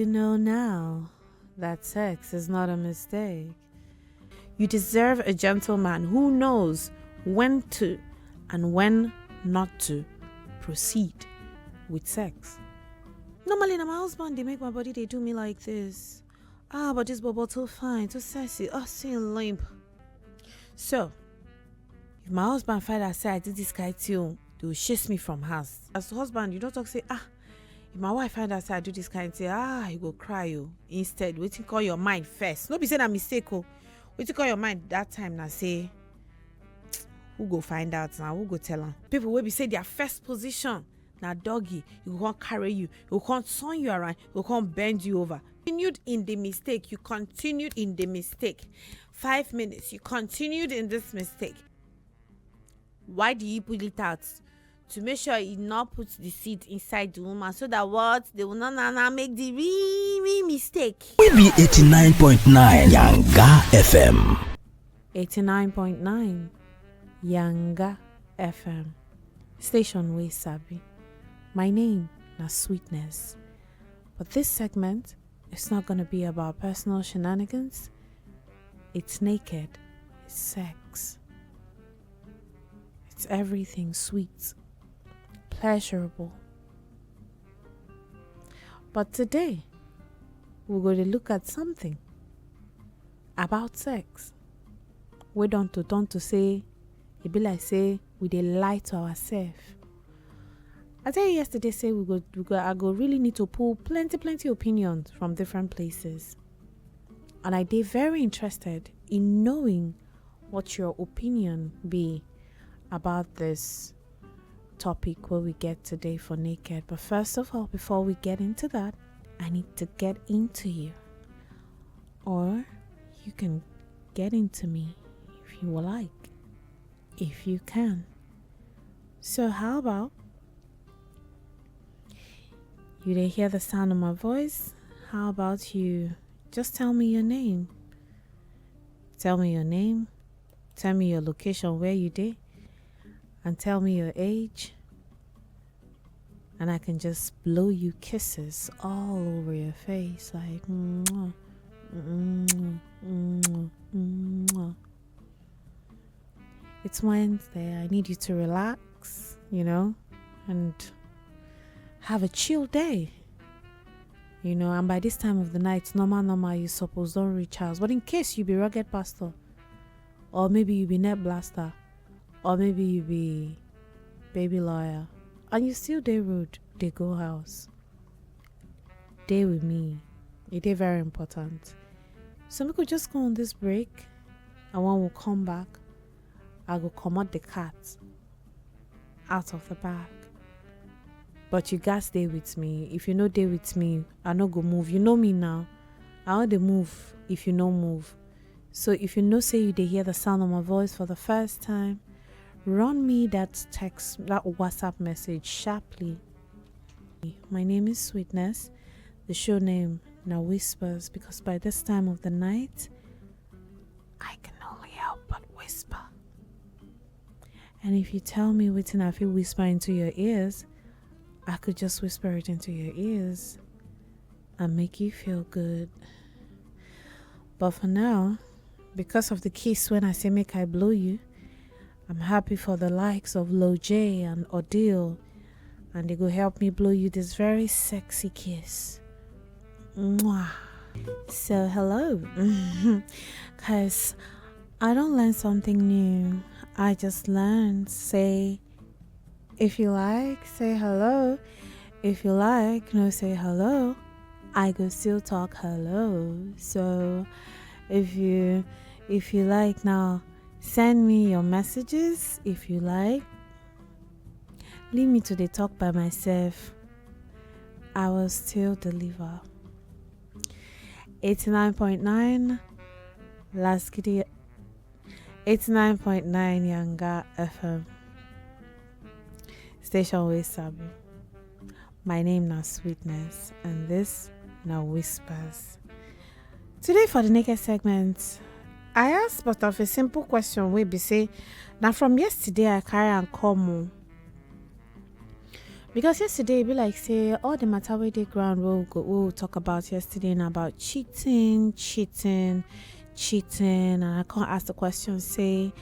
You know now that sex is not a mistake. You deserve a gentleman who knows when to and when not to proceed with sex. Normally, na my husband, they make my body, they do me like this. But this bubble too fine, too sexy. See limp. So, if my husband find out say I did this guy too, they will chase me from house. As the husband, you don't talk say, if my wife find out say I do this kind of say, you go cry you. Instead, wait till call your mind first. No be say that mistake. Wait till call your mind that time now say, who go find out now? Who go tell them? People will be say their first position. Now doggy, you can't carry you, you can't turn you around, you can't bend you over. Continued in the mistake, you continued in the mistake. 5 minutes, you continued in this mistake. Why do you pull it out? To make sure you not put the seed inside the woman so that what they will not make the real mistake. We be 89.9 Yanga FM. 89.9 Yanga FM. Station way sabi. My name is Sweetness. But this segment is not going to be about personal shenanigans. It's naked. It's sex. It's everything sweet, pleasurable. But today, we're going to look at something about sex. We don't to say, it be like say, we dey lie to ourselves. I tell you yesterday, say I go really need to pull plenty opinions from different places. And I dey very interested in knowing what your opinion be about this topic where we get today for naked. But first of all, before we get into that, I need to get into you. Or you can get into me if you would like. If you can. So how about you didn't hear the sound of my voice? How about you just tell me your name? Tell me your name. Tell me your location where you did. And tell me your age. And I can just blow you kisses all over your face like mwah, mwah, mwah, mwah. It's Wednesday. I need you to relax, and have a chill day. And by this time of the night, normal, you suppose don't reach house. But in case you be rugged pastor, or maybe you be net blaster, or maybe you be baby lawyer, and you still dey road, they go house. Day with me. It is very important. So we could just go on this break, and when we come back, I go comot the cat out of the bag. But you guys stay with me. If you no dey with me, I no go move. You know me now. I want to move if you no move. So if you know say you dey hear the sound of my voice for the first time, run me that text, that WhatsApp message sharply. My name is Sweetness. The show name now Whispers, because by this time of the night, I can only help but whisper. And if you tell me wetin I feel whisper into your ears, I could just whisper it into your ears and make you feel good. But for now, because of the kiss when I say make I blow you, I'm happy for the likes of Lo J and Odile, and they go help me blow you this very sexy kiss. Mwah. So hello, because I don't learn something new. I just learned, say, if you like, say hello. If you like, no, say hello. I go still talk hello. So if you like now, send me your messages. If you like, leave me to the talk by myself. I will still deliver. 89.9 Last Giddy 89.9 Yanga FM. Station way sabi. My name now Sweetness, and this now Whispers. Today for the naked segment, I asked but of a simple question wey be say, now from yesterday I carry and come. Because yesterday be like say all the matter where they ground we'll talk about yesterday and about cheating, and I can't ask the question say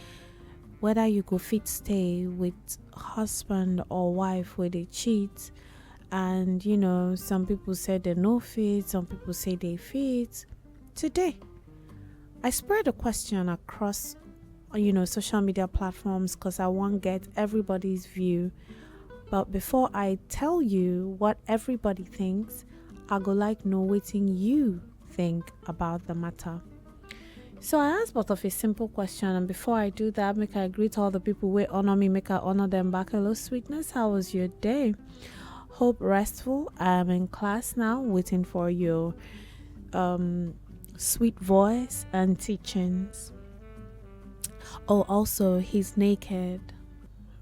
whether you go fit stay with husband or wife where they cheat. And some people say they no fit, some people say they fit. Today I spread the question across social media platforms because I want to get everybody's view. But before I tell you what everybody thinks, I go like know what you think about the matter. So I asked both of a simple question, and before I do that, make I greet all the people who honor me, make I honor them back. Hello, sweetness, how was your day? Hope restful. I'm in class now, waiting for your sweet voice and teachings. Oh, also, he's naked.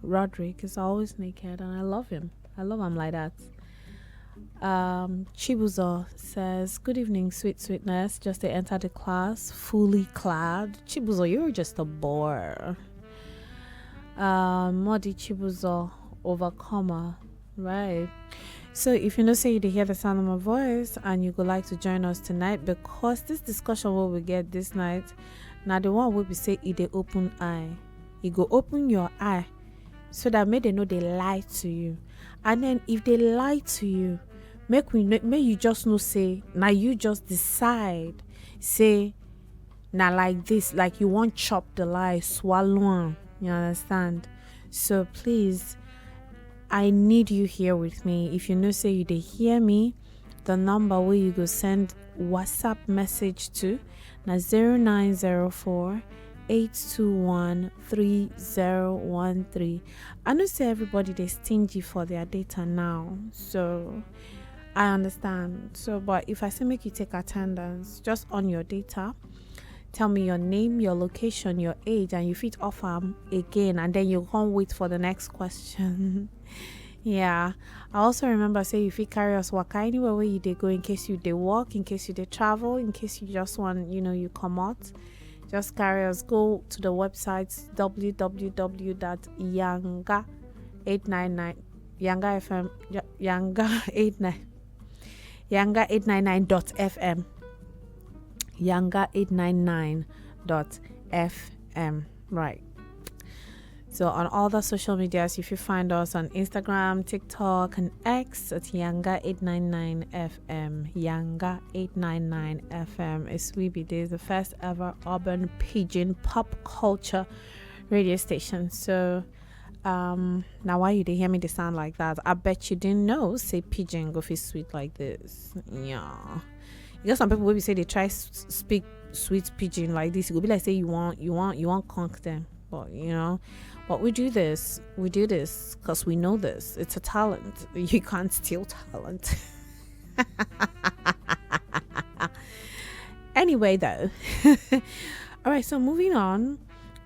Roderick is always naked, and I love him. I love him like that. Chibuzo says, good evening, sweetness. Just to enter the class, fully clad. Chibuzo, you're just a bore. Modi Chibuzo, overcomer. Right. So if you say you hear the sound of my voice and you would like to join us tonight, because this discussion what we get this night, now the one will be say it open eye. You go open your eye so that may they know they lie to you. And then if they lie to you, may you just know say now you just decide say now like this, like you won't chop the lie, swallow 'em, you understand? So please, I need you here with me. If you say you they hear me, the number where you go send WhatsApp message to now 0904 821 3013. I know say everybody they stingy for their data now, so I understand. So but if I say make you take attendance just on your data, tell me your name, your location, your age, and you fit offer again, and then you can't wait for the next question. Yeah, I also remember say if you carry us waka anywhere where you they go, in case you they walk, in case you they travel, in case you just want you come out, just carry us. Go to the website www.yanga899 Yanga FM Yanga899.fm Yanga899.fm. Right. So on all the social medias, if you find us on Instagram, TikTok, and X, it's Yanga899FM. Yanga899FM. It's Weeby Days, the first ever urban pidgin pop culture radio station. So now why you didn't hear me they sound like that? I bet you didn't know say pidgin go feel sweet like this. Yeah. You got some people will say they try speak sweet pidgin like this. It will be like say you want conk them. But but we do this because we know this. It's a talent. You can't steal talent. Anyway, though. All right, so moving on.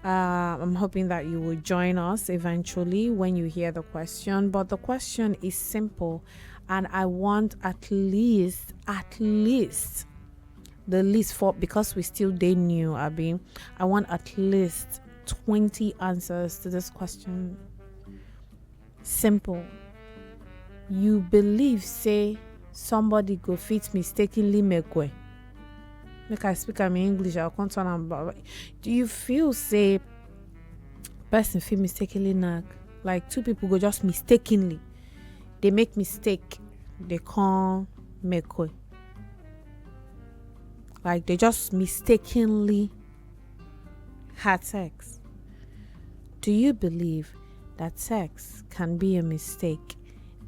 I'm hoping that you will join us eventually when you hear the question. But the question is simple, and I want at least the list for, because we still day new, Abby. I want at least 20 answers to this question. Simple. You believe say somebody go fit mistakenly make way? Make I speak in English, I'll continue about. Do you feel say person feel mistakenly nack? Like two people go just mistakenly, they make mistake, they can't make way. Like they just mistakenly had sex. Do you believe that sex can be a mistake?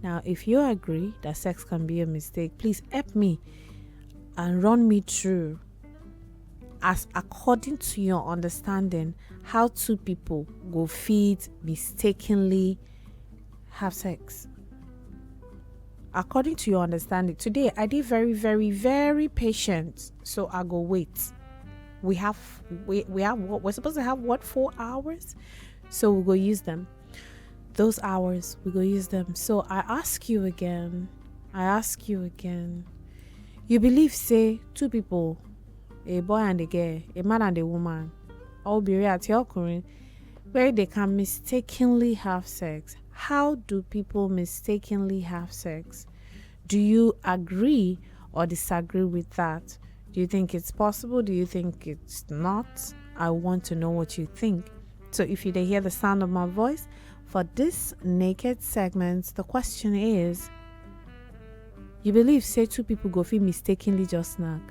Now, if you agree that sex can be a mistake, please help me and run me through, as according to your understanding, how two people go feed mistakenly have sex. According to your understanding, today I did very, very, very patient, so I go wait. We have what we're supposed to have, 4 hours? So we'll go use them. Those hours, we go use them. So I ask you again. You believe, say, two people, a boy and a girl, a man and a woman, all be at your current, where they can mistakenly have sex. How do people mistakenly have sex? Do you agree or disagree with that? Do you think it's possible? Do you think it's not? I want to know what you think. So if you hear the sound of my voice, for this naked segment, the question is, you believe say two people go feel mistakenly just nack?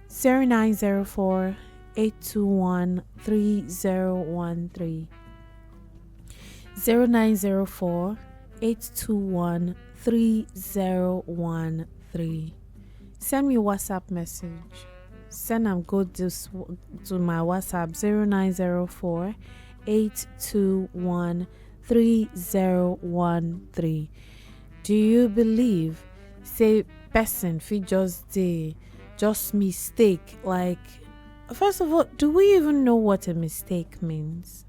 0904 821 3013 0904 821 3013. Send me a WhatsApp message. Send them go to my WhatsApp 0904 821 3013. Do you believe say person fit just mistake? Like, first of all, do we even know what a mistake means?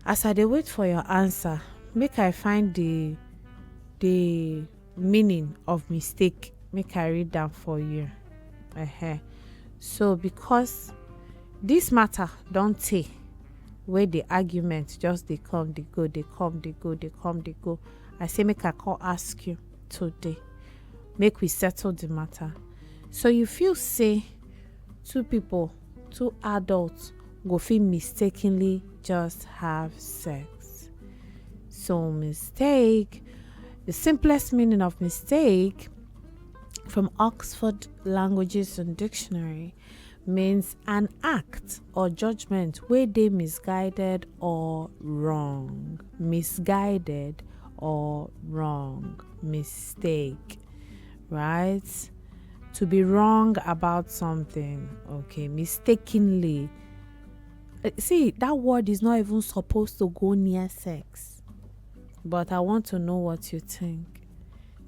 As I dey wait for your answer, make I find the meaning of mistake. Make I read down for you. So because this matter don't take where the argument just they come, they go, they come, they go, they come, they go. I say make I call ask you today. Make we settle the matter. So you feel say two people, two adults go feel mistakenly just have sex. So mistake, the simplest meaning of mistake from Oxford Languages and Dictionary means an act or judgment where they misguided or wrong. Misguided or wrong. Mistake. Right? To be wrong about something. Okay. Mistakenly. See, that word is not even supposed to go near sex. But I want to know what you think.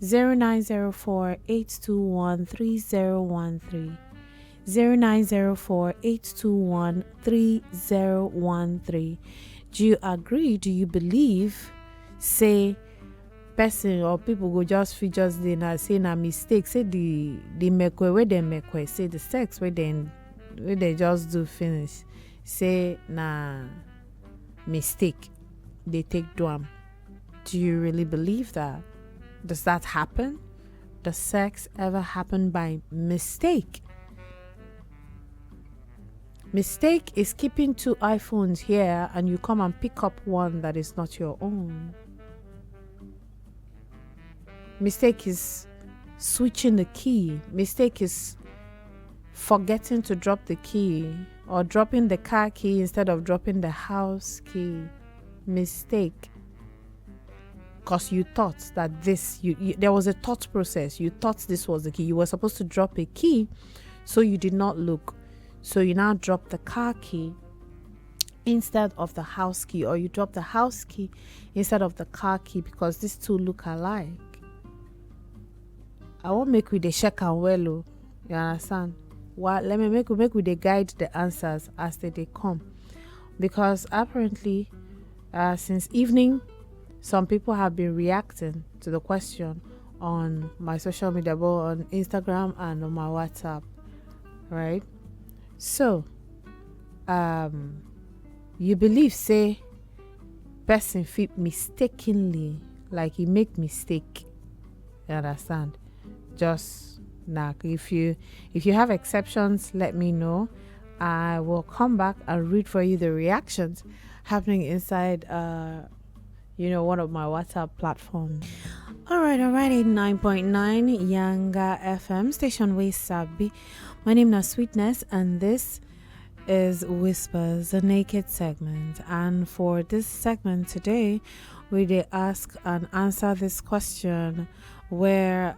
0904 821 3013. 0904 821 3013. Do you agree? Do you believe? Say person or people go just feel just they na say na mistake. Say the mekwe where they mekwe. Say the sex where they just do finish. Say na mistake. They take drum. Do you really believe that? Does that happen? Does sex ever happen by mistake? Mistake is keeping two iPhones here and you come and pick up one that is not your own. Mistake is switching the key. Mistake is forgetting to drop the key or dropping the car key instead of dropping the house key. Mistake. Because you thought that there was a thought process. You thought this was the key. You were supposed to drop a key, so you did not look. So you now drop the car key instead of the house key, or you drop the house key instead of the car key because these two look alike. I won't make with the check and well. You understand? Well, let me make with the guide the answers as they come, because apparently, since evening, some people have been reacting to the question on my social media, both on Instagram and on my WhatsApp, right? So, you believe say person fit mistakenly, like he make mistake. You understand? Just nack. If you have exceptions, let me know. I will come back and read for you the reactions happening inside one of my WhatsApp platforms. All right, 89.9 Yanga FM station way Sabi. My name is Sweetness and this is Whispers, the naked segment. And for this segment today, we did ask and answer this question where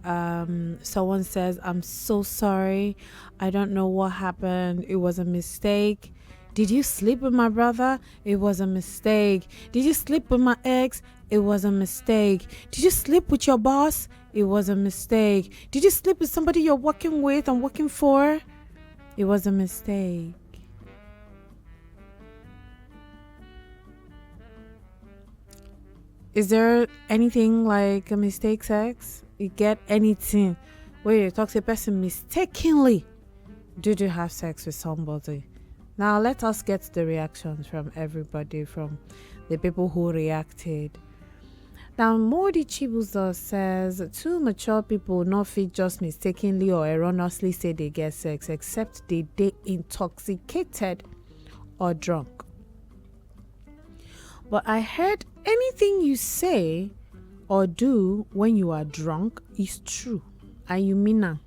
someone says, I'm so sorry, I don't know what happened, it was a mistake. Did you sleep with my brother? It was a mistake. Did you sleep with my ex? It was a mistake. Did you sleep with your boss? It was a mistake. Did you sleep with somebody you're working with and working for? It was a mistake. Is there anything like a mistake sex? You get anything where you talk to a person mistakenly? Did you have sex with somebody? Now let us get the reactions from everybody, from the people who reacted. Now Modi Chibuzo says, two mature people not fit just mistakenly or erroneously say they get sex except they intoxicated or drunk. But I heard anything you say or do when you are drunk is true, and you mean am,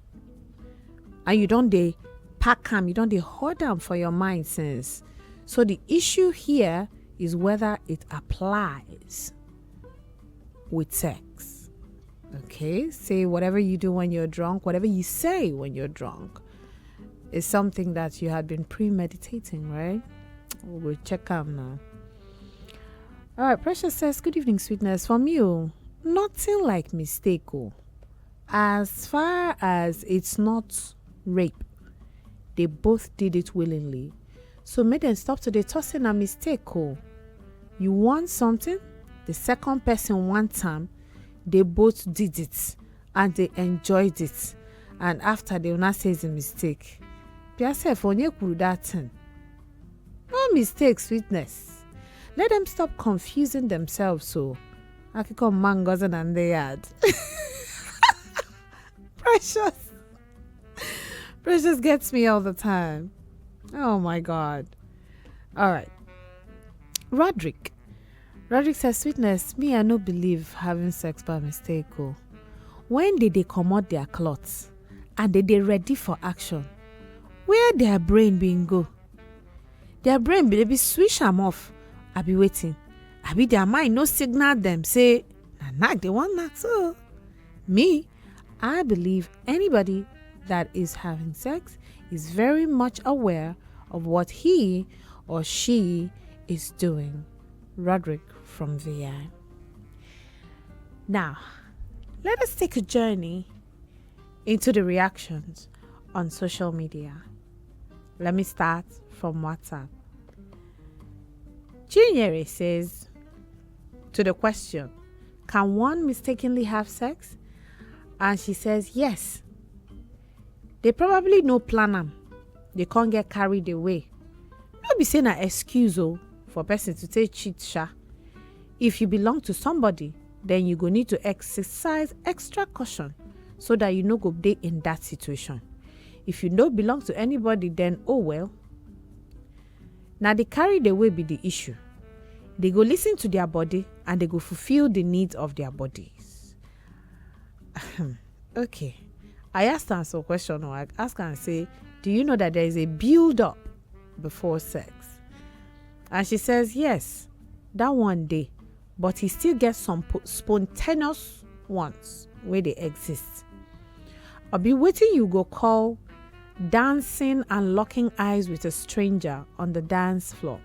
and you don't dey pack am, you don't dey hold am for your mind since. So the issue here is whether it applies with sex. Okay, say whatever you do when you're drunk, whatever you say when you're drunk is something that you had been premeditating, right? We'll check out now. All right, Precious says, good evening, sweetness. From you, nothing like mistake. As far as it's not rape, they both did it willingly. So make them stop today tossing a mistake. You want something, the second person wants time, they both did it and they enjoyed it. And after they will not say it's a mistake. No mistake, sweetness. Let them stop confusing themselves. So I can call mangoes and they had. Precious gets me all the time. Oh my God. All right. Roderick says, sweetness, me I no believe having sex by mistake. When did they come out their clothes and they ready for action? Where their brain been go? Their brain they be switch them off. I be waiting. I be their mind no signal them say, nack they want nack. So me, I believe anybody that is having sex is very much aware of what he or she is doing. Roderick from VI. Now, let us take a journey into the reactions on social media. Let me start from WhatsApp. Chinyere says, to the question, can one mistakenly have sex? And she says, yes. They probably no plan them. They can't get carried away. Don't be saying an excuse for a person to take cheat sha. If you belong to somebody, then you go need to exercise extra caution so that you no go dey in that situation. If you don't belong to anybody, then oh well. Now they carried away be the issue. They go listen to their body and they go fulfill the needs of their bodies. Okay. I asked her some question, or I asked her and say, do you know that there is a build-up before sex? And she says, yes, that one day, but he still gets some spontaneous ones where they exist. I'll be waiting you go call dancing and locking eyes with a stranger on the dance floor,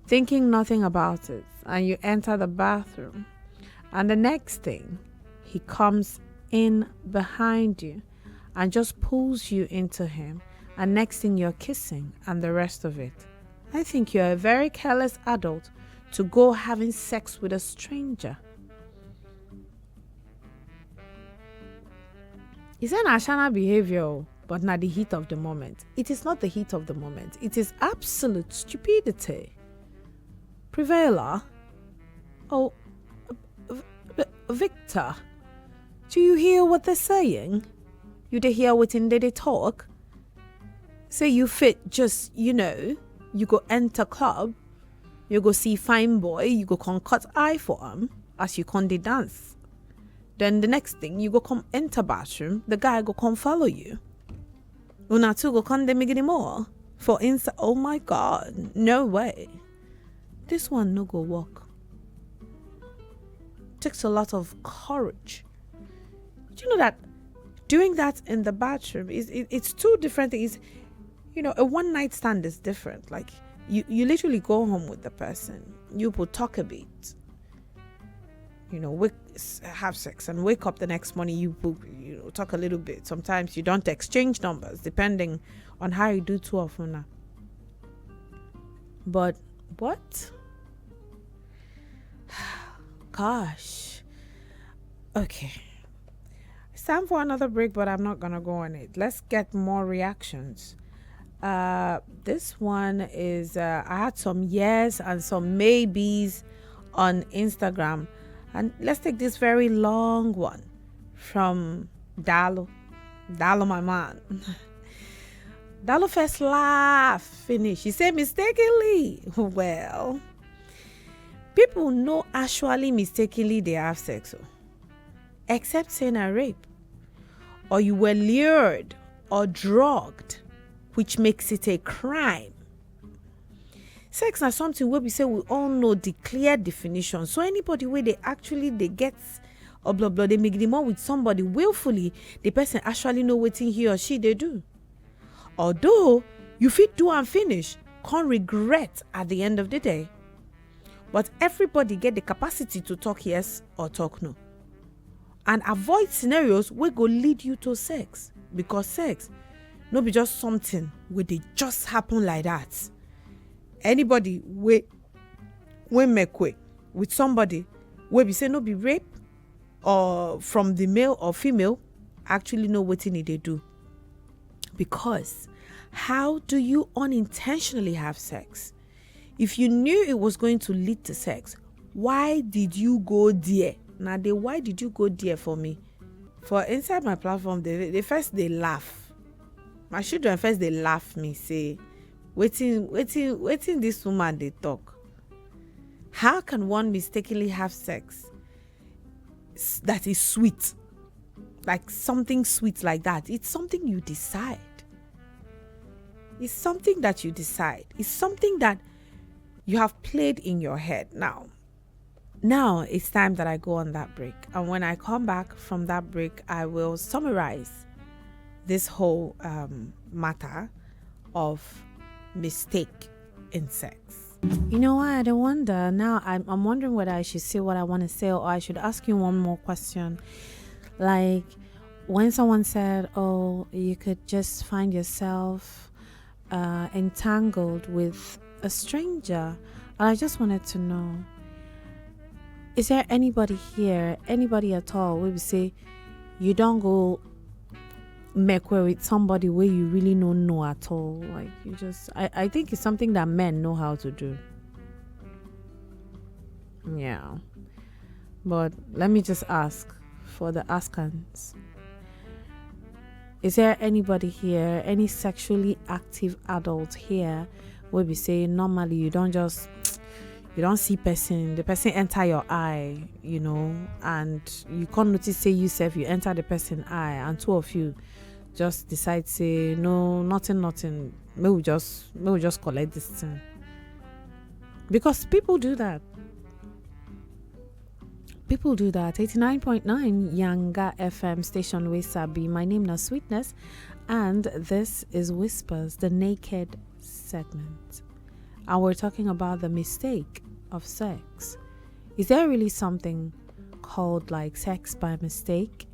thinking nothing about it, and you enter the bathroom, and the next thing, he comes in behind you and just pulls you into him, and next thing you're kissing and the rest of it. I think you're a very careless adult to go having sex with a stranger. It's an Ashana behavior, but not the heat of the moment. It is not the heat of the moment. It is absolute stupidity. Prevailer. Oh, Victor, do you hear what they're saying? You dey hear what in they talk? Say you fit just, you go enter club, you go see fine boy, you go come cut eye for him as you come dey dance. Then the next thing, you go come enter bathroom, the guy go come follow you. Una two go come dey make more. For inside, oh my God, no way. This one no go work. Takes a lot of courage. Do you know that doing that in the bathroom it's two different things. A one night stand is different. Like you literally go home with the person, you will talk a bit, have sex and wake up the next morning, you will talk a little bit. Sometimes you don't exchange numbers depending on how you do two of them. But what? Gosh. Okay. It's time for another break, but I'm not gonna go on it. Let's get more reactions. This one is I had some yes and some maybes on Instagram. And let's take this very long one from Dalo. Dalo, my man. Dalo first laugh, finish. He said mistakenly. Well, people know actually mistakenly they have sex, except saying a rape, or you were lured or drugged, which makes it a crime. Sex is something where we say we all know the clear definition. So anybody where they get or blah blah, they make them up with somebody willfully, the person actually know what he or she they do. Although you fit do and finish, can't regret at the end of the day. But everybody get the capacity to talk yes or talk no. And avoid scenarios where go lead you to sex. Because sex no be just something where they just happen like that. Anybody we make way with somebody where we say no be rape or from the male or female actually know what they do. Because how do you unintentionally have sex? If you knew it was going to lead to sex, why did you go there? Now, why did you go there for me? For inside my platform, they first they laugh. My children first they laugh me, say, waiting this woman they talk. How can one mistakenly have sex that is sweet? Like something sweet like that. It's something you decide. It's something that you decide. It's something that you have played in your head. Now it's time that I go on that break. And when I come back from that break, I will summarize this whole matter of mistake in sex. You know what? I don't wonder. Now I'm wondering whether I should say what I want to say or I should ask you one more question. Like when someone said, oh, you could just find yourself entangled with a stranger. And I just wanted to know, is there anybody here, anybody at all, where we say you don't go make way with somebody where you really don't know at all? Like you just, I think it's something that men know how to do. Yeah. But let me just ask for the askants. Is there anybody here, any sexually active adult here, where we say normally you don't see the person enter your eye, and you can't notice say yourself, you enter the person eye, and two of you just decide say no, nothing, maybe we just collect this thing. Because people do that. 89.9 Yanga FM station with Sabi. My name is Sweetness, and this is Whispers, the naked segment. And we're talking about the mistake of sex. Is there really something called like sex by mistake?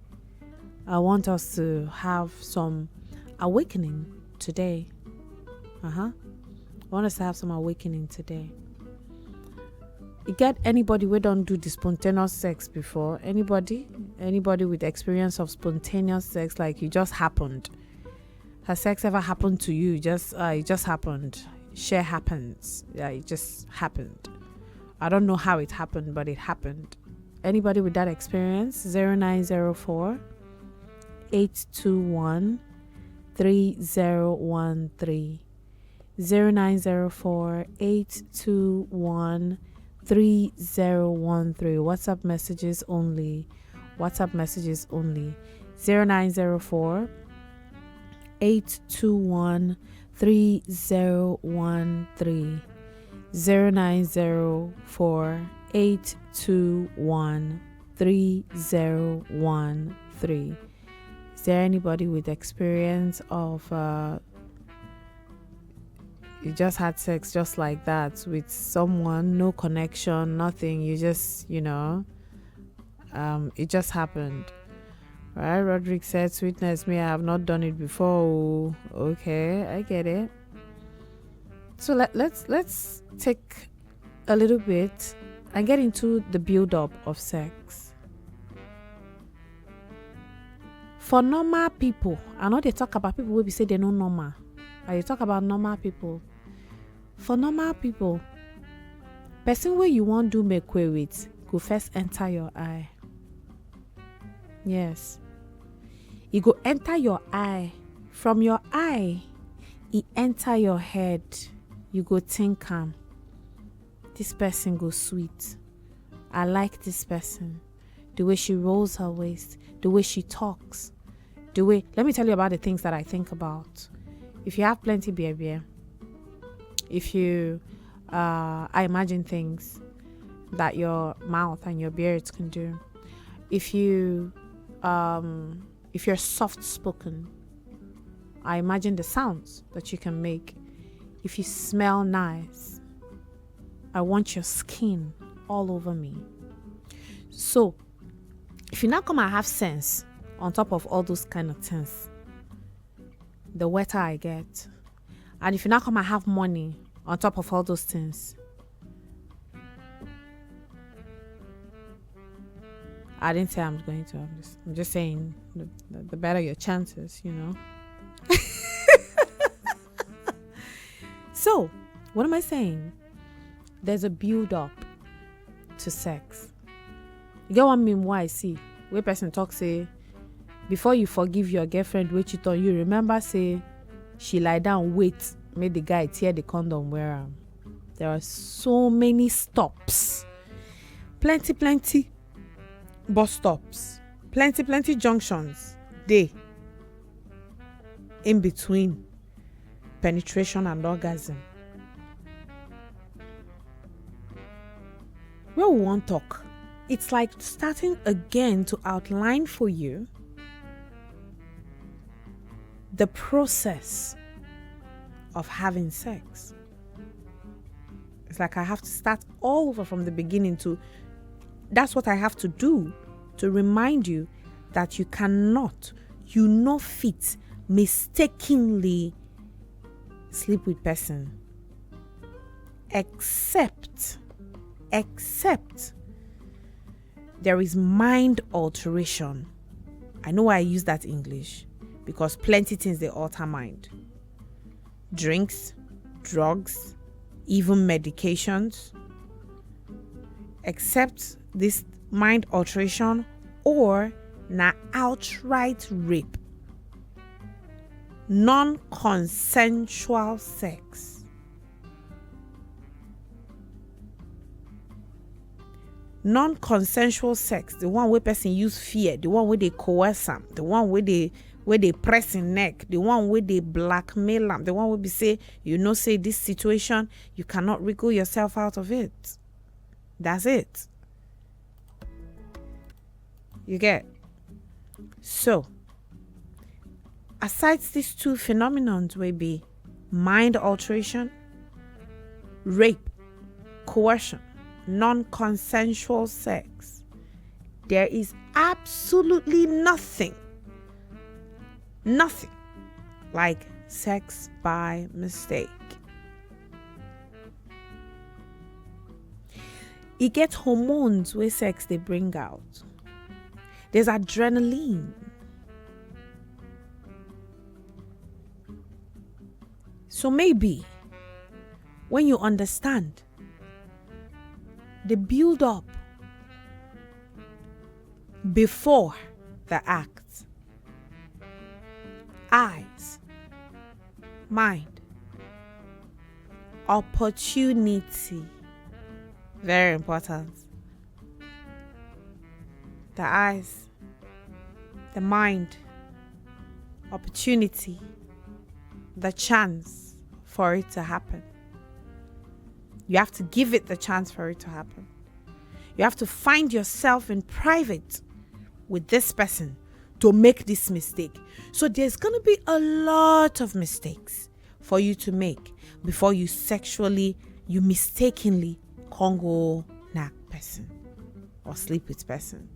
I want us to have some awakening today. I want us to have some awakening today. You get anybody who don't do the spontaneous sex before? Anybody with experience of spontaneous sex, like it just happened? Has sex ever happened to you? It just happened. Share happens. Yeah, it just happened. I don't know how it happened, but it happened. Anybody with that experience? 0904 821 3013. 0904 821 3013. WhatsApp messages only. 0904 821 3013. 0904 821 3013. Is there anybody with experience of you just had sex just like that with someone, no connection, nothing, you just, it just happened? Right? Roderick said, Sweetness, me, I have not done it before. Okay, I get it. So let's take a little bit and get into the build-up of sex. For normal people, I know they talk about people where we say they're not normal. I talk about normal people. For normal people, person where you want to make way with go first enter your eye. Yes. It go enter your eye. From your eye, it enter your head. You go think this person go sweet. I like this person. The way she rolls her waist, the way she talks, let me tell you about the things that I think about. If you have plenty beer, if you I imagine things that your mouth and your beard can do. If you're soft spoken, I imagine the sounds that you can make. If you smell nice, I want your skin all over me. So if you now come and have sense on top of all those kind of things, the wetter I get. And if you now come and have money on top of all those things, I didn't say I'm going to. I'm just saying the better your chances, you know. So, what am I saying? There's a build up to sex. You get what I mean? Why I see where person talk say before you forgive your girlfriend wey cheat on you, remember say she lie down wait make the guy tear the condom wear am. There are so many stops, plenty bus stops, plenty junctions dey in between penetration and orgasm. Where we want talk, it's like starting again to outline for you the process of having sex. It's like I have to start all over from the beginning that's what I have to do to remind you that you no fit mistakenly sleep with person except there is mind alteration. I know why I use that English, because plenty things they alter mind. Drinks, drugs, even medications. Except this mind alteration or na outright rape. Non-consensual sex. Non-consensual sex, the one where person use fear, the one where they coerce them, the one where they press in neck, the one where they blackmail them, the one where they say, say this situation, you cannot wriggle yourself out of it. That's it. You get? So, aside these two phenomenons will be mind alteration, rape, coercion, non-consensual sex. There is absolutely nothing like sex by mistake. It gets hormones where sex they bring out. There's adrenaline. So maybe when you understand the build up before the act, eyes, mind, opportunity, very important. The eyes, the mind, opportunity, the chance for it to happen. You have to give it the chance for it to happen. You have to find yourself in private with this person to make this mistake. So there's going to be a lot of mistakes for you to make before you mistakenly Congo nack person or sleep with person.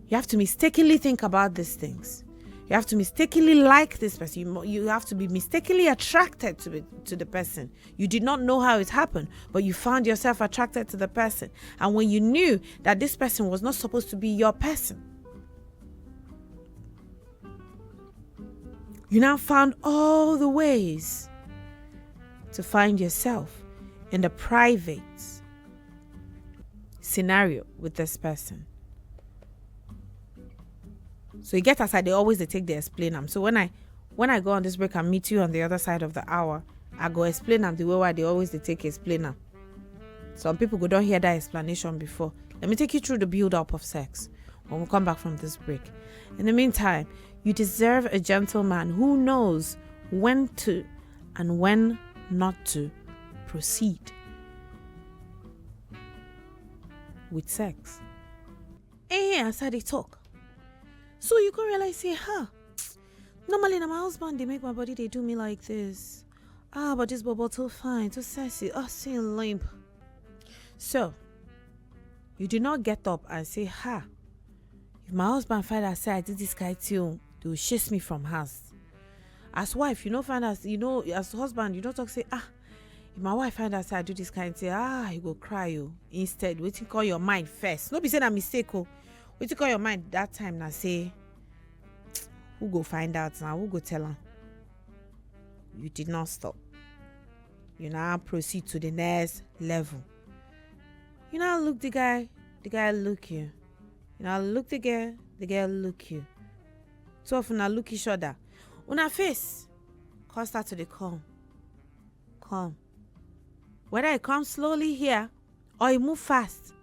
You have to mistakenly think about these things. You have to mistakenly like this person. You have to be mistakenly attracted to the person. You did not know how it happened, but you found yourself attracted to the person. And when you knew that this person was not supposed to be your person, You now found all the ways to find yourself in the private scenario with this person. So you get aside, they always take the explain them. So when I go on this break and meet you on the other side of the hour, I go explain them the way why they always take explain them. Some people go don't hear that explanation before. Let me take you through the build up of sex when we come back from this break. In the meantime, you deserve a gentleman who knows when to and when not to proceed with sex. And as they talk. So you can realize, say, normally na my husband, they make my body, they do me like this. But this bubble too fine, too sassy. See limp. So, you do not get up and say, if my husband find out, say I did this guy too, they will chase me from house. As wife, you know, find out, you know, as husband, you don't talk, say, if my wife find out, say I do this kind of say, you go cry, you. Instead, wait till call your mind first. No be say that mistake, wait till call your mind that time, now say, who go find out now, who go tell her? You did not stop. You now proceed to the next level. You now look the guy look you. You now look the girl look you. Two of una look each other. Una face, call start to the come. Whether it comes slowly here or you move fast,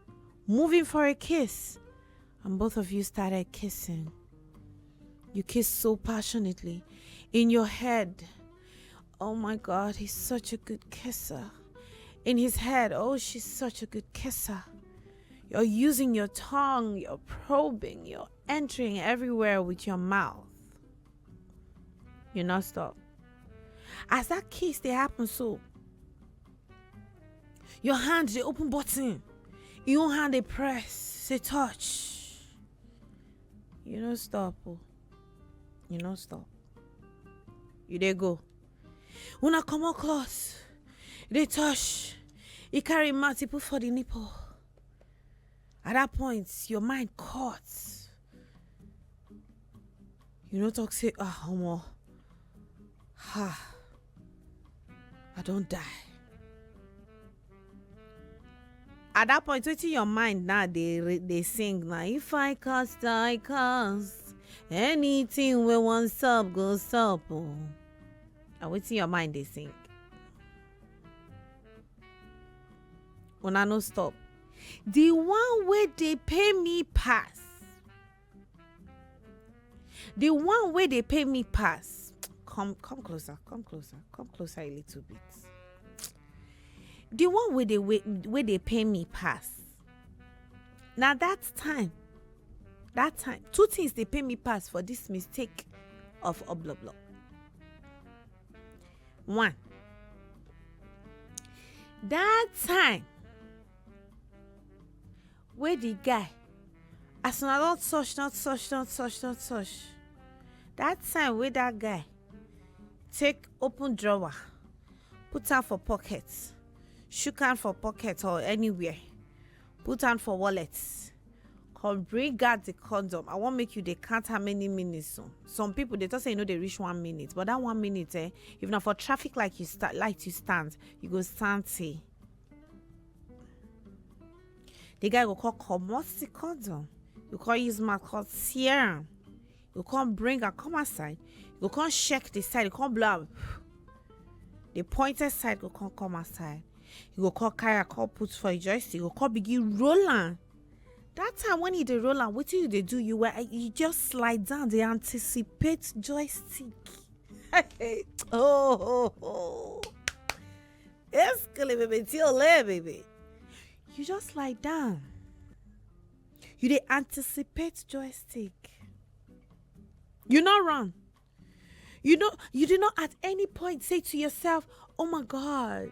moving for a kiss, and both of you started kissing. You kiss so passionately in your head. Oh my God, he's such a good kisser. In his head, oh, she's such a good kisser. You're using your tongue, you're probing, you're entering everywhere with your mouth. You not stop. As that kiss, they happen so. Your hand, the open button. Your hand, they press, they touch. You don't stop. You don't stop. You there go. When I come out close, they touch. You carry mouth, you put for the nipple. At that point, your mind cuts. You know, talk say, I don't die. At that point, what's in your mind now? They sing now. If I cast, I cast. Anything we want stop, go stop. And what's in your mind? They sing. When I no stop. The one way they pay me pass. The one way they pay me pass. Come closer a little bit. The one where they pay me pass. Now that time, two things they pay me pass for this mistake of blah blah. One, that time where the guy, as I don't touch. That time where that guy take open drawer, put am for pockets, shook hand for pocket or anywhere, put hand for wallets, come bring out the condom. I won't make you they count how many minutes. So some people they just say they reach 1 minute, but that 1 minute, if not for traffic like you stand, you go stand see. The guy will call the condom. You call his mouth called serum. You can't bring and come outside. You can't check the side. You can't blow up. The pointed side you can't come outside. You go call carry, call put for a joystick. You call begin rolling. That time when you dey roll, what do they do? You just slide down. They anticipate joystick. Oh. Yes, baby, till there, baby. You just lie down. You dey anticipate joystick. You not run. You do not at any point say to yourself, oh my God,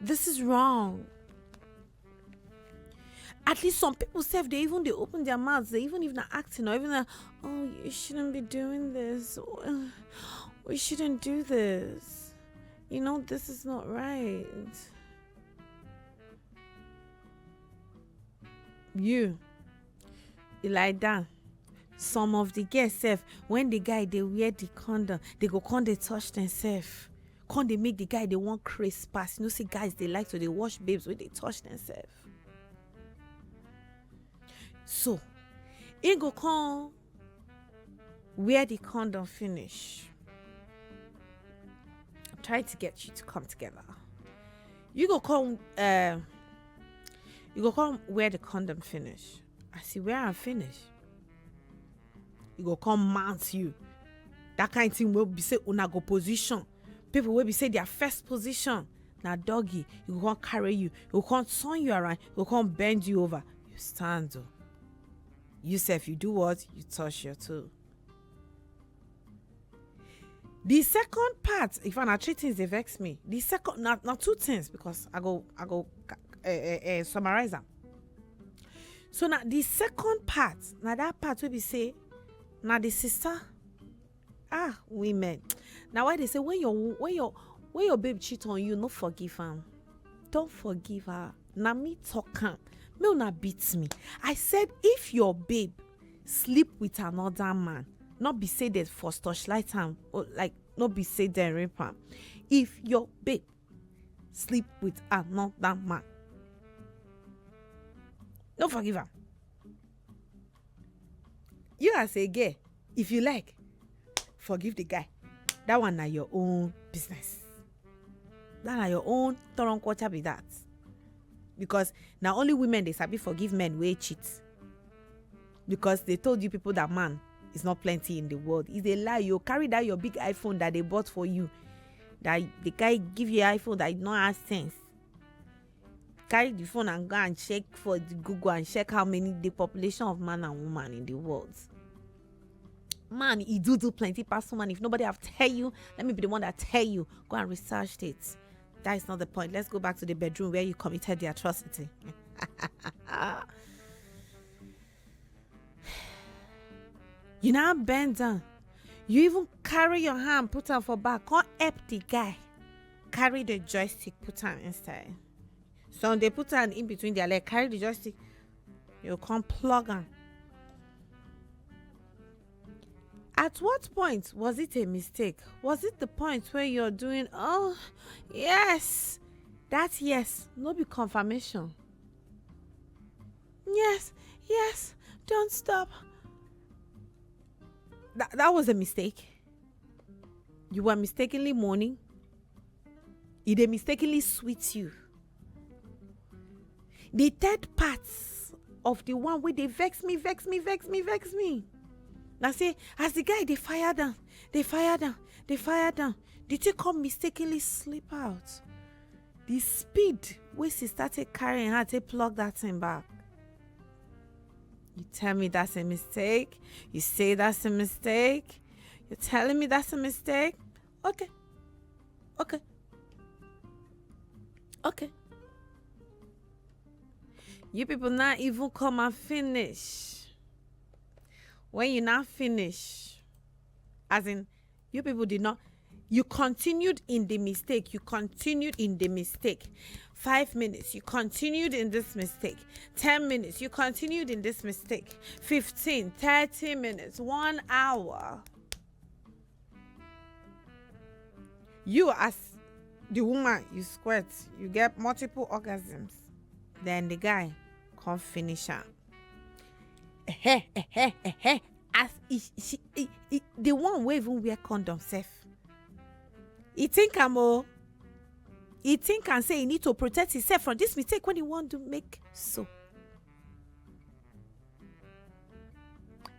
this is wrong. At least some people say they open their mouths, they even if not acting or even oh, you shouldn't be doing this. We shouldn't do this. You know, this is not right. You lie down. Some of the girls sef, when the guy they wear the condom, they go come they touch themselves. Come they make the guy they want crazy pass. You know, see guys they like to they watch babes when they touch themselves. So, it go come wear the condom finish. I'm trying to get you to come together. You go come wear the condom finish. I see where I'm finished. You go come mount you. That kind of thing will be say una go position. People will be say their first position. Now doggy, you go come carry you. You go come turn you around. You go come bend you over. You stand. You say if you do what? You touch your toe. The second part, if I three things they vex me. The second, not two things because I go summarize them. So now the second part, now that part will be say, now the sister, women. Now why they say when your babe cheat on you, no forgive her. Don't forgive her. Now me talk am. Me not beat me. I said if your babe sleep with another man, not be say that for touchlight am, or like not be say that rape am. If your babe sleep with another man, don't forgive her. You as a girl, if you like, forgive the guy. That one na your own business. That na your own thorn quarter be that. Because now only women they sabi forgive men wey cheat. Because they told you people that man is not plenty in the world. It's a lie. You carry that your big iPhone that they bought for you. That the guy give you an iPhone that no has sense. Carry the phone and go and check for the Google and check how many the population of man and woman in the world. Man, he do plenty past woman. If nobody have tell you, let me be the one that tell you. Go and research it. That is not the point. Let's go back to the bedroom where you committed the atrocity. You now bend down. You even carry your hand, put her for back. Can't help the guy. Carry the joystick, put her inside. So they put her in between their leg. Carry the joystick. You can't plug her. At what point was it a mistake? Was it the point where you're doing, oh, yes, that yes, no be confirmation. Yes, don't stop. That was a mistake. You were mistakenly moaning. It mistakenly sweet you. The third part of the one where they vex me. Now say, as the guy, they fire down. Did you come mistakenly slip out? The speed where she started carrying her to plug that thing back. You tell me that's a mistake. You say that's a mistake. You're telling me that's a mistake. Okay. You people not even come and finish. When you not finish, as in, you people did not, you continued in the mistake. 5 minutes, you continued in this mistake. 10 minutes, you continued in this mistake. 15, 30 minutes, 1 hour. You as the woman, you squirt, you get multiple orgasms. Then the guy can't finish her. As the one who even wear condom safe. He think and say he need to protect himself from this mistake when he want to make so.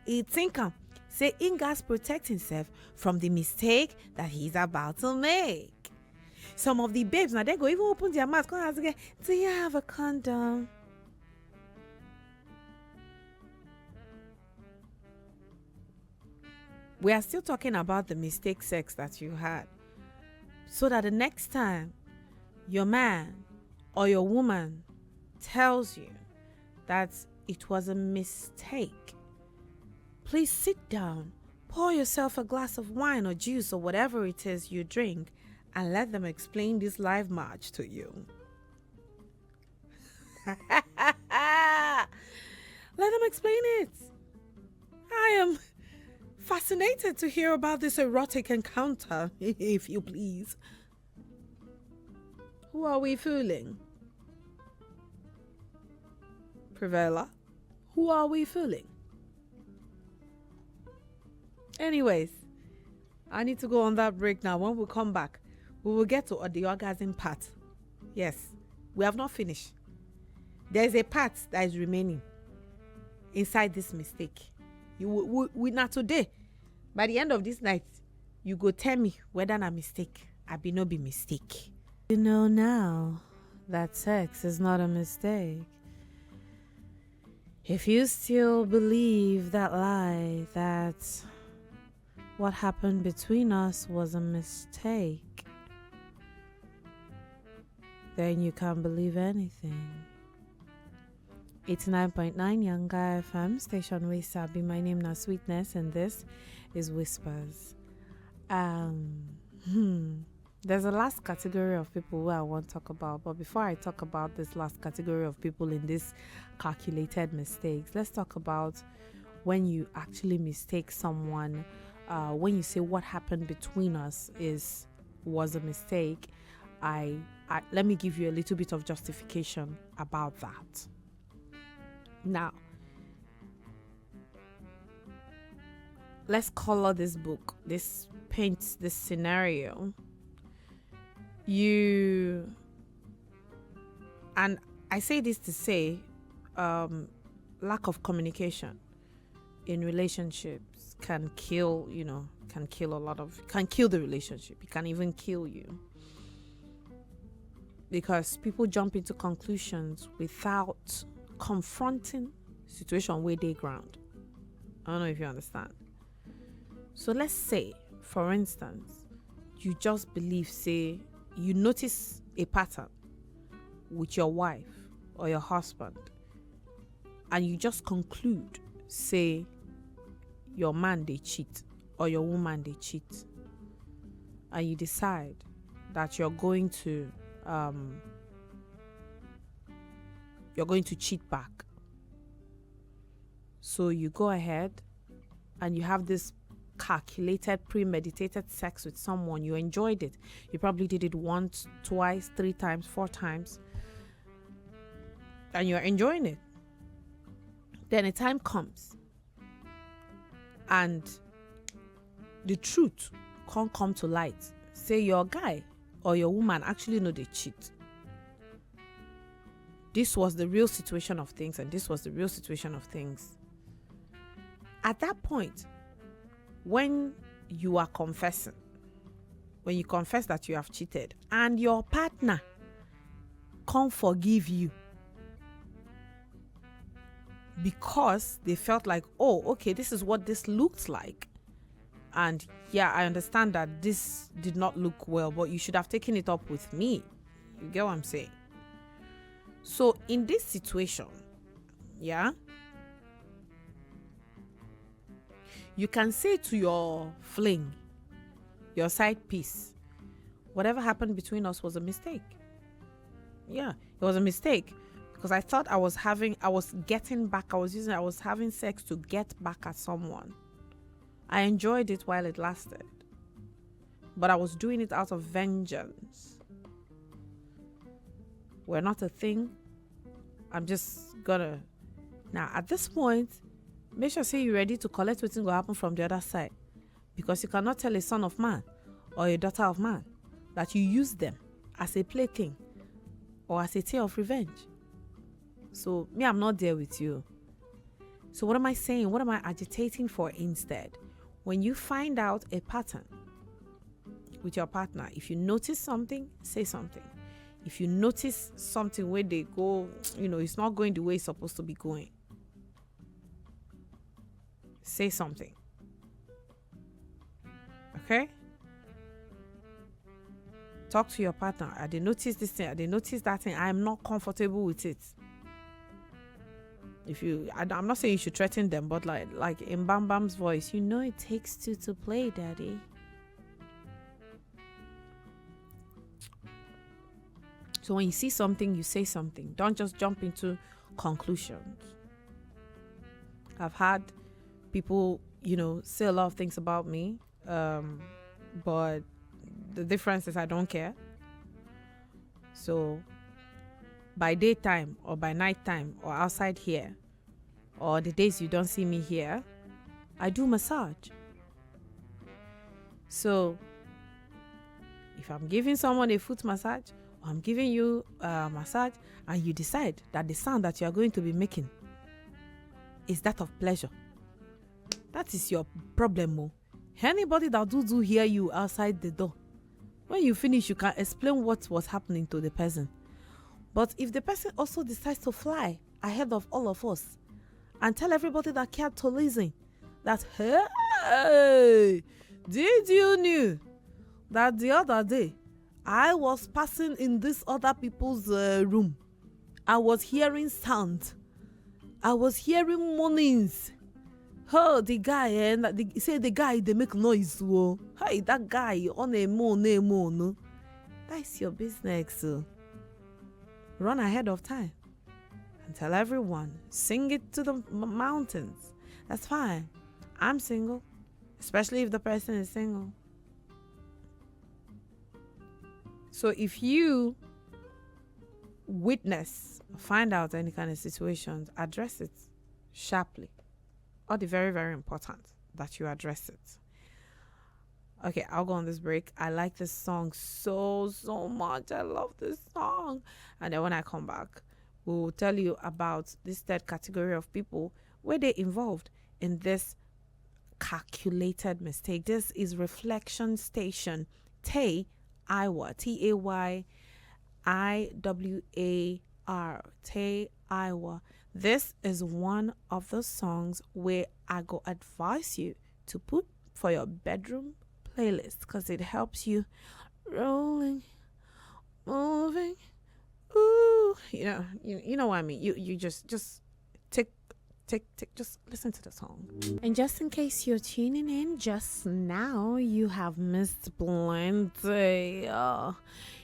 He think and say he gats protect himself from the mistake that he's about to make. Some of the babes now they go even open their mouth and ask again, do you have a condom? We are still talking about the mistake sex that you had. So that the next time your man or your woman tells you that it was a mistake, please sit down, pour yourself a glass of wine or juice or whatever it is you drink, and let them explain this live match to you. Let them explain it. I am fascinated to hear about this erotic encounter, if you please. Who are we fooling? Prevela, who are we fooling? Anyways, I need to go on that break now. When we come back, we will get to the orgasm part. Yes, we have not finished. There's a part that is remaining inside this mistake. We not today. By the end of this night, you go tell me whether na mistake. I be no be mistake. You know now that sex is not a mistake. If you still believe that lie, that what happened between us was a mistake, then you can't believe anything. 89.9 Yanga FM, station way sabi. My name is Sweetness, and this is Whispers. There's a last category of people who I want to talk about, but before I talk about this last category of people in this calculated mistakes, let's talk about when you actually mistake someone. When you say what happened between us was a mistake, let me give you a little bit of justification about that. Now, let's color this book. This paints this scenario. And I say this to say, lack of communication in relationships can kill the relationship. It can even kill you. Because people jump into conclusions without confronting situation where they ground. I don't know if you understand. So let's say, for instance, you just believe, say, you notice a pattern with your wife or your husband, and you just conclude, say, your man they cheat or your woman they cheat, and you decide that you're going to cheat back. So you go ahead and you have this calculated, premeditated sex with someone. You enjoyed it. You probably did it once, twice, 3 times, 4 times, and you're enjoying it. Then a time comes and the truth can't come to light. Say your guy or your woman actually know they cheat. This was the real situation of things, and this was the real situation of things. At that point, when you are confessing, when you confess that you have cheated, and your partner can't forgive you because they felt like, oh, okay, this is what this looks like. And yeah, I understand that this did not look well, but you should have taken it up with me. You get what I'm saying? So in this situation, yeah, you can say to your fling, your side piece, whatever happened between us was a mistake. Yeah, it was a mistake because I thought I was having sex to get back at someone. I enjoyed it while it lasted, but I was doing it out of vengeance. We're not a thing. I'm just gonna. Now, at this point, make sure say you're ready to collect what's going to happen from the other side. Because you cannot tell a son of man or a daughter of man that you use them as a plaything or as a tale of revenge. So, me, I'm not there with you. So what am I saying? What am I agitating for instead? When you find out a pattern with your partner, if you notice something, say something. If you notice something where they go, it's not going the way it's supposed to be going, say something. Okay? Talk to your partner. I did notice this thing. I did notice that thing. I am not comfortable with it. I'm not saying you should threaten them, but like in Bam Bam's voice, it takes 2 to play, daddy. So when you see something, you say something. Don't just jump into conclusions. I've had people, say a lot of things about me, but the difference is I don't care. So by daytime or by nighttime or outside here, or the days you don't see me here, I do massage. So if I'm giving someone a foot massage, or I'm giving you a massage, and you decide that the sound that you are going to be making is that of pleasure, that is your problem. Oh. Anybody that do hear you outside the door, when you finish, you can explain what was happening to the person. But if the person also decides to fly ahead of all of us and tell everybody that cared to listen that, hey, did you knew that the other day I was passing in this other people's room, I was hearing sound, I was hearing moanings. Oh, the guy, say the guy, they make noise. Whoa. Hey, that guy on a moan. That's your business. Run ahead of time and tell everyone, sing it to the mountains. That's fine. I'm single, especially if the person is single. So if you witness, find out any kind of situations, address it sharply. Or the very, very important that you address it. Okay, I'll go on this break. I like this song so much. I love this song. And then when I come back, we'll tell you about this third category of people where they involved in this calculated mistake. This is Reflection Station. Tay Iwa. Taywiwar. Tay Iwa. This is one of the songs where I go advise you to put for your bedroom playlist because it helps you rolling, moving. Ooh, you know what I mean. You just tick, just listen to the song. And just in case you're tuning in just now, you have missed plenty.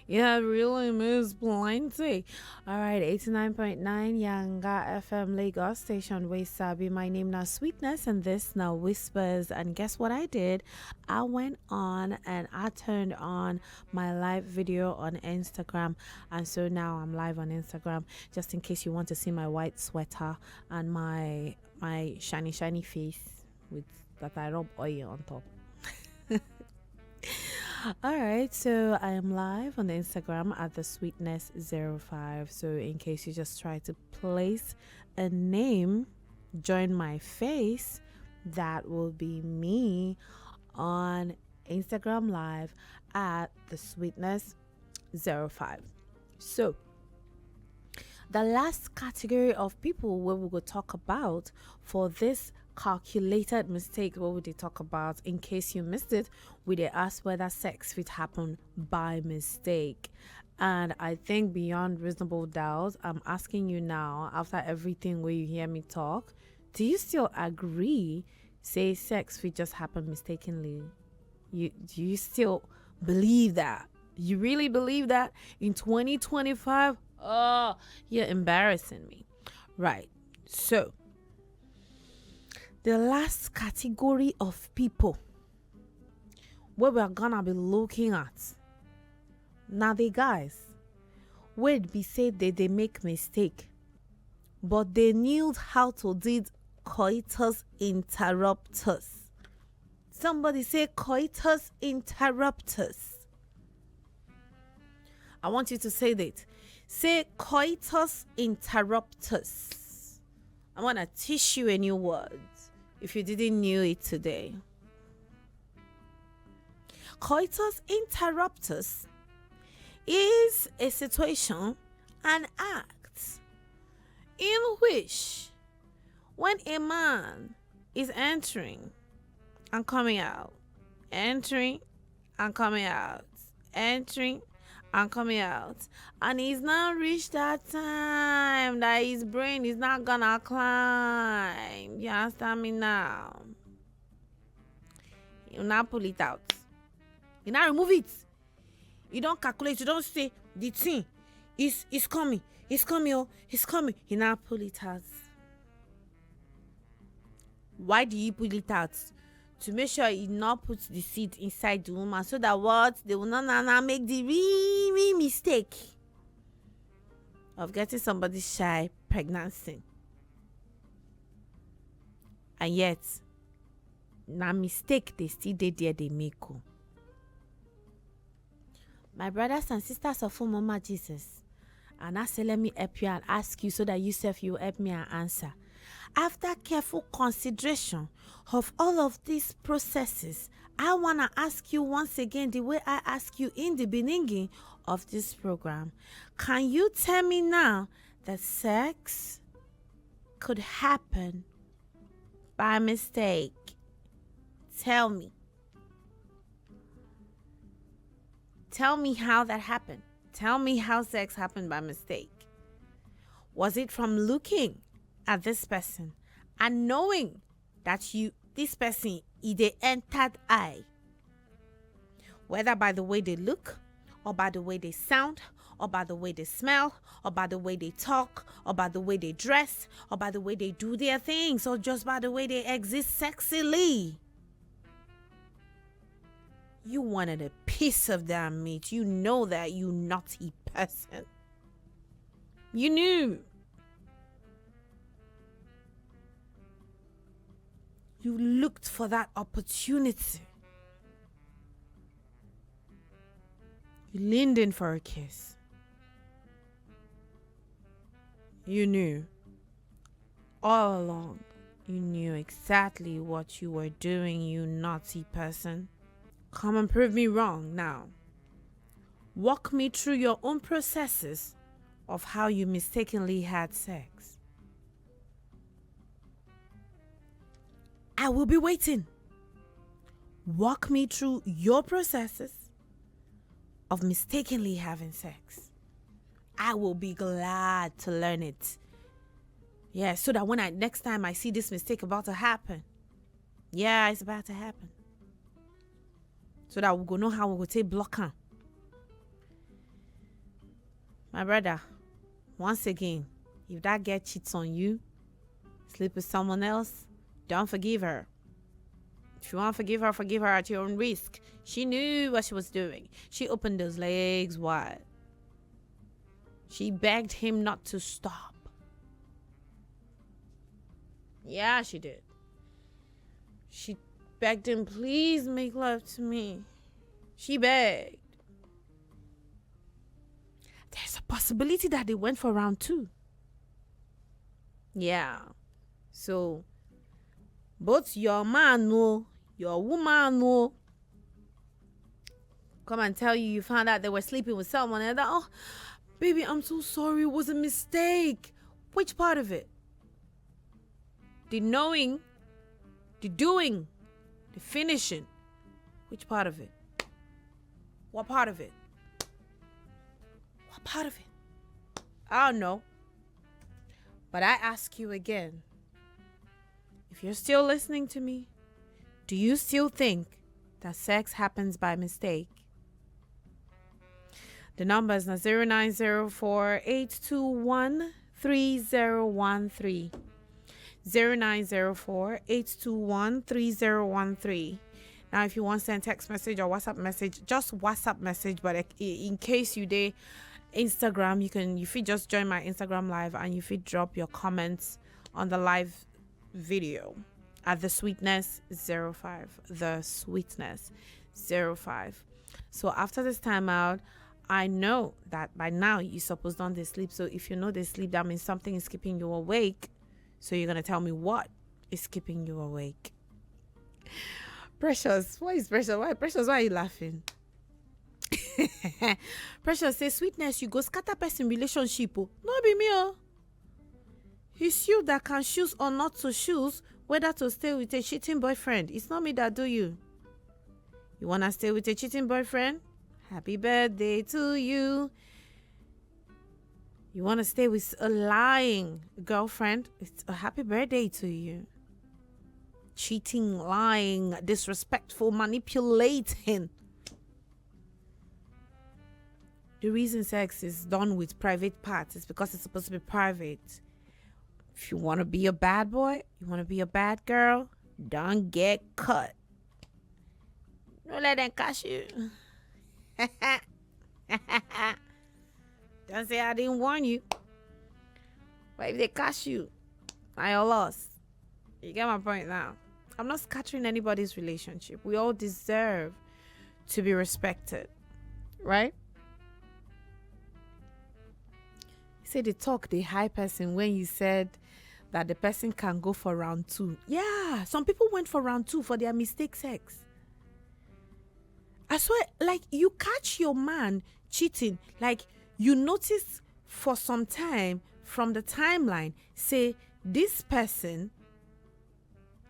Yeah, really miss plenty. All right, 89.9 Yanga FM Lagos station. Wasabi. My name now Sweetness, and this now Whispers. And guess what I did? I went on and I turned on my live video on Instagram, and so now I'm live on Instagram. Just in case you want to see my white sweater and my shiny face with that I rub oil on top. All right, so I am live on the Instagram at the Sweetness05. So in case you just try to place a name, join my face, that will be me on Instagram live at the Sweetness05. So the last category of people where we will talk about for this calculated mistake, what would they talk about? In case you missed it, we did ask whether sex fit happen by mistake. And I think beyond reasonable doubt, I'm asking you now, after everything where you hear me talk, do you still agree, say sex fit just happen mistakenly? Do you still believe that? You really believe that in 2025? Oh, you're embarrassing me. Right. So the last category of people where we're gonna be looking at now, the guys would be said that they make mistake, but they knew how to did coitus interruptus. Somebody say coitus interruptus. I want you to say that. Say coitus interruptus. I want to teach you a new word if you didn't know it today. Coitus interruptus is a situation, an act in which when a man is entering and coming out, entering and coming out, entering and coming out, and he's now reached that time that his brain is not gonna climb. You understand me now? You now pull it out. You now remove it. You don't calculate. You don't say the thing is coming. It's coming. Oh, it's coming. You now pull it out. Why do you pull it out? To make sure you not put the seed inside the woman, so that what they will not make the real mistake of getting somebody's shy pregnancy. And yet, na mistake they still did there they make. My brothers and sisters of Mama Jesus, and I say let me help you and ask you so that you self you help me and answer. After careful consideration of all of these processes, I want to ask you once again the way I asked you in the beginning of this program. Can you tell me now that sex could happen by mistake? Tell me. Tell me how that happened. Tell me how sex happened by mistake. Was it from looking at this person and knowing that this person is the entered eye? Whether by the way they look, or by the way they sound, or by the way they smell, or by the way they talk, or by the way they dress, or by the way they do their things, or just by the way they exist sexily. You wanted a piece of that meat. You know that you naughty person. You knew. You looked for that opportunity. You leaned in for a kiss. You knew. All along, you knew exactly what you were doing, you naughty person. Come and prove me wrong now. Walk me through your own processes of how you mistakenly had sex. I will be waiting. Walk me through your processes of mistakenly having sex. I will be glad to learn it. Yeah, so that when next time I see this mistake about to happen, yeah, it's about to happen. So that we go know how we go take block her. My brother, once again, if that girl cheats on you, sleep with someone else, don't forgive her. If you want to forgive her at your own risk. She knew what she was doing. She opened those legs wide. She begged him not to stop. Yeah, she did. She begged him, please make love to me. She begged. There's a possibility that they went for round 2. Yeah. So, both your man know, your woman know. Come and tell you found out they were sleeping with someone and that, oh, baby, I'm so sorry. It was a mistake. Which part of it? The knowing, the doing, the finishing. Which part of it? What part of it? What part of it? I don't know. But I ask you again, if you're still listening to me, do you still think that sex happens by mistake? The number is 0904 821 3013. 0904 821 3013. Now, if you want to send text message or WhatsApp message, just WhatsApp message. But in case you did Instagram, you fit just join my Instagram live and you fit drop your comments on the live video at the sweetness 05. The sweetness 05. So after this timeout, I know that by now you supposed don't they sleep. So if you know they sleep, that means something is keeping you awake. So you're gonna tell me what is keeping you awake. Precious, why is Precious? Why are you laughing? Precious say, sweetness, you go scatter person relationship. Oh. No be me. Oh. It's you that can choose or not to choose whether to stay with a cheating boyfriend. It's not me that do you. You wanna stay with a cheating boyfriend? Happy birthday to you. You wanna stay with a lying girlfriend? It's a happy birthday to you. Cheating, lying, disrespectful, manipulating. The reason sex is done with private parts is because it's supposed to be private. If you want to be a bad boy, you want to be a bad girl, don't get cut. Don't let them catch you. Don't say I didn't warn you. But if they catch you, I your loss. You get my point now. I'm not scattering anybody's relationship. We all deserve to be respected. Right? You say they talk the high person when you said that the person can go for round 2. Yeah, some people went for round 2 for their mistake sex. I swear, like, you catch your man cheating, like, you notice for some time from the timeline, say, this person,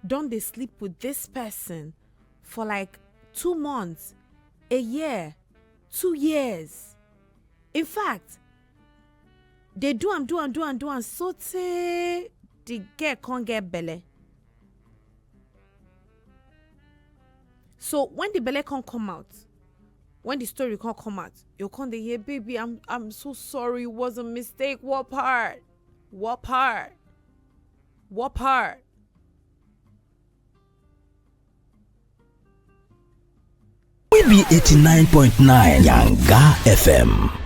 don't they sleep with this person for like 2 months, a year, 2 years. In fact, they do and so say the girl can't get belly. So when the belly can't come out, when the story can't come out, you can't hear, baby, I'm so sorry, it was a mistake. What part? What part? What part? We be 89.9 Yanga FM.